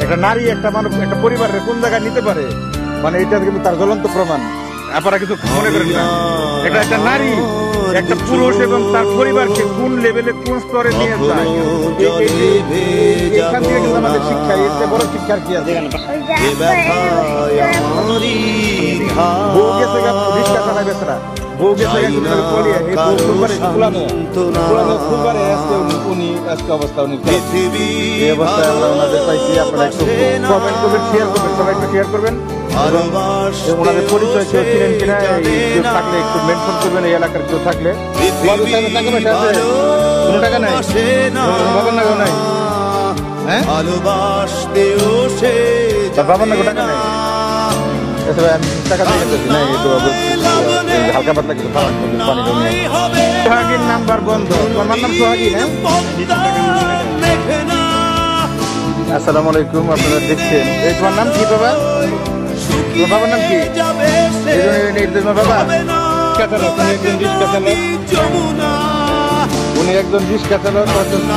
একটা নারী একটা মানুষ একটা পরিবারের কোন জায়গায় নিতে পারে, মানে এটা কিন্তু তার জ্বলন্ত প্রমাণ। আপনারা কিছু মনে করেন না, একটা নারী একটা পুরুষ এবং তার পরিবারকে কোন লেভেলে কোন স্তরে নিয়ে যায়, এখান থেকে কিন্তু আমাদের শিক্ষা, এর চেয়ে বড় শিক্ষার কি আছে? বউ গেছে রিক্সা চালায় বেচারা, বউ গেছে অবস্থা উনি এই অবস্থায় আমরা ওনাদের পাইছি। আপনারা একটু কমেন্ট করবেন, শেয়ার করবেন, সবাই একটু শেয়ার করবেন। ওনাদের পরিচয় কেউ চিনেন কিনা কেউ থাকলে একটু মেনশন করবেন, এই এলাকার কেউ থাকলে। টাকা পয়সা আছে? কোনো টাকা নাই, বাবার নাগাও নাই, হ্যাঁ বাবার নাগাও টাকা নাই। আচ্ছা ভাই, আমি টাকা দিয়ে যেতেছি না, হালকা পাতলা কিছু খাওয়ান, পানি সোহাগীর নাম্বার বন্ধ। তোমার নাম সোহাগী না? আসসালামু আলাইকুম, আপনারা দেখছেন। এই তোমার নাম কি বাবা? তোমার বাবার নাম কি? তোমার বাবা উনি একজন রিক্সা চালক, অথচ